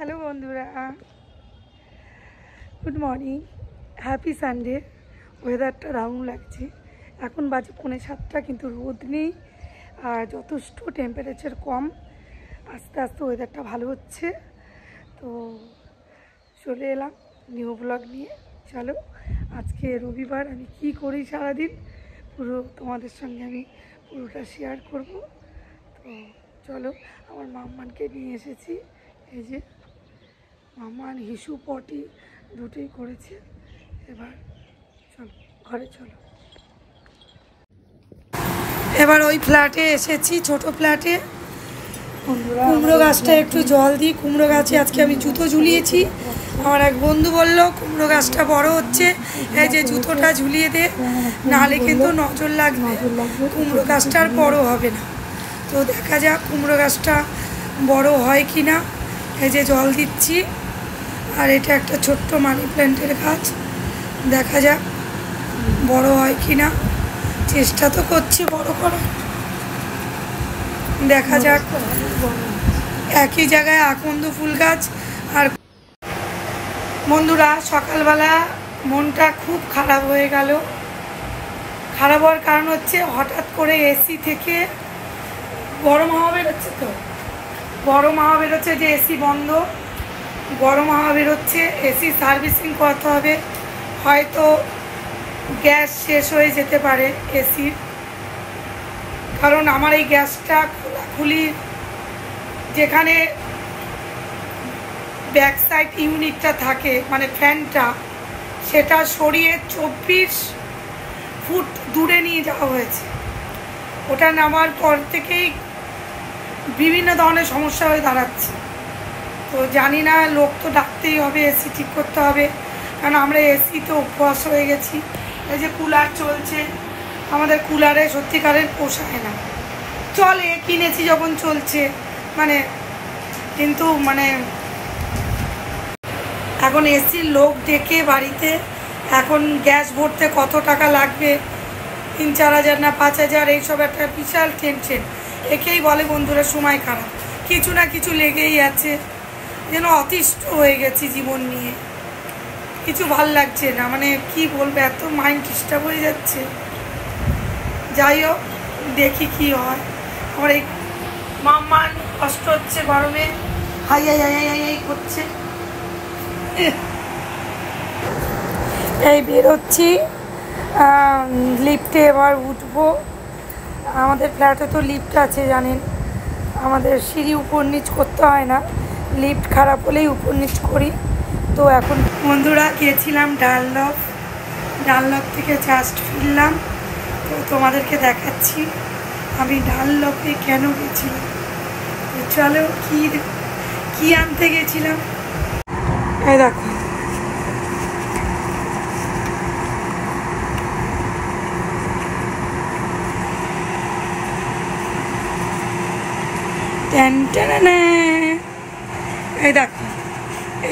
Hello বন্ধুরা, good morning, happy Sunday. ওয়েদারটা দারুণ লাগছে। এখন বাজে 6:45, কিন্তু রোদ নেই আর যথেষ্ট টেম্পারেচার কম। আস্তে আস্তে ওয়েদারটা ভালো হচ্ছে। তো চলে এলাম নিউ ব্লগ নিয়ে। চলো, আজকে রবিবার আমি কি করি সারাদিন পুরো তোমাদের সঙ্গে আমি পুরোটা শেয়ার করব। তো চলো, আমার মাম্মানকে নিয়ে এসেছি। এই যে মাম্মান হিসু পটি দুটোই করেছে। এবার চলো ঘরে চলো। এবার ওই ফ্ল্যাটে এসেছি, ছোট ফ্ল্যাটে। কুমড়ো গাছটা একটু জল দিই। কুমড়ো গাছে আজকে আমি জুতো ঝুলিয়েছি। আমার এক বন্ধু বললো কুমড়ো গাছটা বড় হচ্ছে, এই যে জুতোটা ঝুলিয়ে দে, নাহলে কিন্তু নজর লাগবে, কুমড়ো গাছটা আর বড় হবে না। তো দেখা যাক কুমড়ো গাছটা বড় হয় কি না। এই যে জল দিচ্ছি। আর এটা একটা ছোট্ট মানি প্ল্যান্টের গাছ, দেখা যাক বড় হয় কি না। চেষ্টা তো করছি বড় করার, দেখা যাক। একই জায়গায় আকন্দ ফুল গাছ। আর বন্ধুরা, সকালবেলা মনটা খুব খারাপ হয়ে গেল। খারাপ হওয়ার কারণ হচ্ছে হঠাৎ করে এসি থেকে গরম হাওয়া বেরোচ্ছে। তো গরম হাওয়া বেরোচ্ছে, যে এসি বন্ধ, গরম হাওয়া বেরোচ্ছে। এসি সার্ভিসিং করতে হবে, হয়তো গ্যাস শেষ হয়ে যেতে পারে এসির। কারণ আমার এই গ্যাসটা খোলাখুলি, যেখানে ব্যাক সাইড ইউনিটটা থাকে মানে ফ্যানটা, সেটা সরিয়ে 24 ফুট দূরে নিয়ে যাওয়া হয়েছে। ওটা নামার পর থেকেই বিভিন্ন ধরনের সমস্যা হয়ে দাঁড়াচ্ছে। তো জানি না, লোক তো ডাকতেই হবে, এসি ঠিক করতে হবে, কারণ আমরা এসিতে অভ্যাস হয়ে গেছি। এই যে কুলার চলছে, আমাদের কুলারে সত্যিকারের পোষায় না। চলে, কিনেছি যখন চলছে মানে, কিন্তু মানে এখন এসির লোক ডেকে বাড়িতে, এখন গ্যাস ভরতে কত টাকা লাগবে, 3-4 হাজার না 5 হাজার, এইসব একটা বিশাল টেনশন। একেই বলে বন্ধুরা সময় খারাপ, কিছু না কিছু লেগেই আছে। যেন অতিষ্ঠ হয়ে গেছি জীবন নিয়ে, কিছু ভাল লাগছে না, মানে কি বলবো, এত মাইন্ড ডিস্টার্ব হয়ে যাচ্ছে। যাই হোক, দেখি কি হয়। আমার এই মাম্মান কষ্ট হচ্ছে গরমে, high high high high high করছে। এই বেরোচ্ছি, লিফটে এবার উঠবো। আমাদের ফ্ল্যাটে তো লিফট আছে জানেন, আমাদের সিঁড়ি উপর নিচ করতে হয় না, লিফট খারাপ হলেই উপর নিচ করি। তো এখন বন্ধুরা গিয়েছিলাম ডানলপ থেকে জাস্ট ফিরলাম। তো তোমাদেরকে দেখাচ্ছি আমি ডানলপে কেন গেছিলাম। চলো, কি আনতে গেছিলাম। এই দেখো, এই দেখো,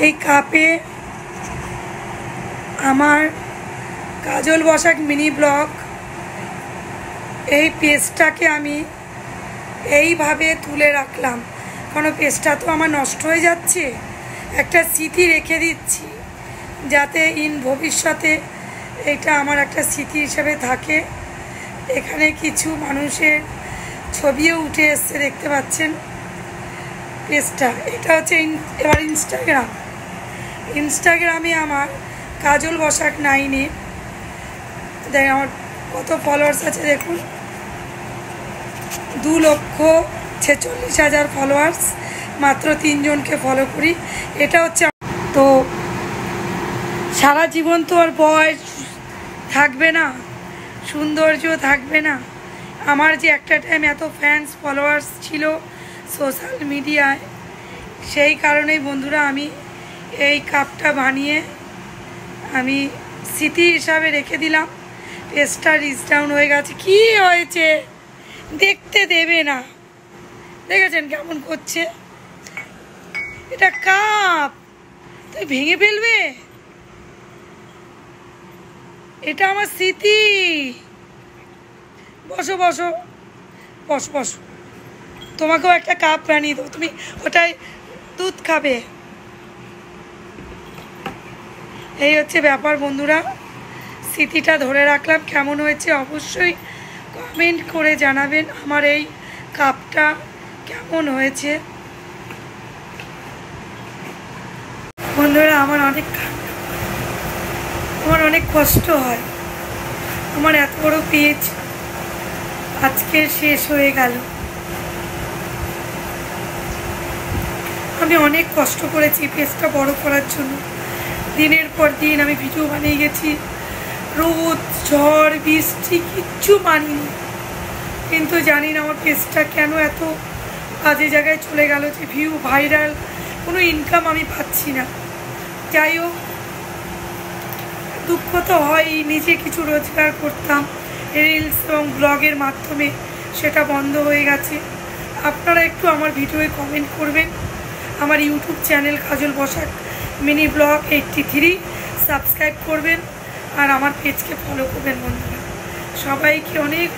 এই কাপে আমার কাজল বসাক মিনি ব্লক, এই পেস্টটাকে আমি এইভাবে তুলে রাখলাম, কারণ পেস্টটা তো আমার নষ্ট হয়ে যাচ্ছে। একটা স্মৃতি রেখে দিচ্ছি, যাতে ভবিষ্যতে এটা আমার একটা স্মৃতি হিসেবে থাকে। এখানে কিছু মানুষের ছবিও উঠে এসছে, দেখতে পাচ্ছেন পেজটা। এটা হচ্ছে এবার ইনস্টাগ্রামে আমার কাজল বসাক 9-এ দেখ আমার কত ফলোয়ার্স আছে দেখুন, 2,46,000 ফলোয়ার্স। মাত্র 3 জনকে ফলো করি। এটা হচ্ছে, তো সারা জীবন তো আর বয়স থাকবে না, সৌন্দর্য থাকবে না। আমার যে একটা টাইম এত ফ্যান্স ফলোয়ার্স ছিল সোশ্যাল মিডিয়ায়, সেই কারণেই বন্ধুরা আমি এই কাপটা বানিয়ে আমি স্মৃতি হিসাবে রেখে দিলাম। পেজটা রিচ ডাউন হয়ে গেছে। কি হয়েছে দেখতে দেবে না, দেখেছেন কেমন করছে। এটা কাপ, তুই ভেঙে ফেলবে, এটা আমার স্মৃতি। বসো বসো বসো বসো, তোমাকেও একটা কাপ বানিয়ে দেবো, তুমি ওটাই দুধ খাবে। এই হচ্ছে ব্যাপার বন্ধুরা, স্মৃতিটা ধরে রাখলাম। কেমন হয়েছে অবশ্যই কমেন্ট করে জানাবেন আমার এই কাপটা কেমন হয়েছে। বন্ধুরা আমার অনেক কষ্ট হয়, আমার এত বড় পেজ আজকে শেষ হয়ে গেল। আমি অনেক কষ্ট করেছি পেজটা বড় করার জন্য, দিনের পর দিন আমি ভিডিও বানিয়ে গেছি, রোদ ঝড় বৃষ্টি কিচ্ছু মানিনি, কিন্তু জানি না আমার পেজটা কেন এত বাজে জায়গায় চলে গেল যে ভিউ ভাইরাল কোনো ইনকাম আমি পাচ্ছি না। যাই হোক, দুঃখ তো হয়, নিজে কিছু রোজগার করতাম রিলস এবং ব্লগের মাধ্যমে, সেটা বন্ধ হয়ে গেছে। আপনারা একটু আমার ভিডিওয়ে কমেন্ট করবেন, আমার ইউটিউব চ্যানেল কাজল বসাক মিনি ব্লগ 83 সাবস্ক্রাইব করবেন আর আমার পেজকে ফলো করবেন। বন্ধুরা সবাইকে অনেক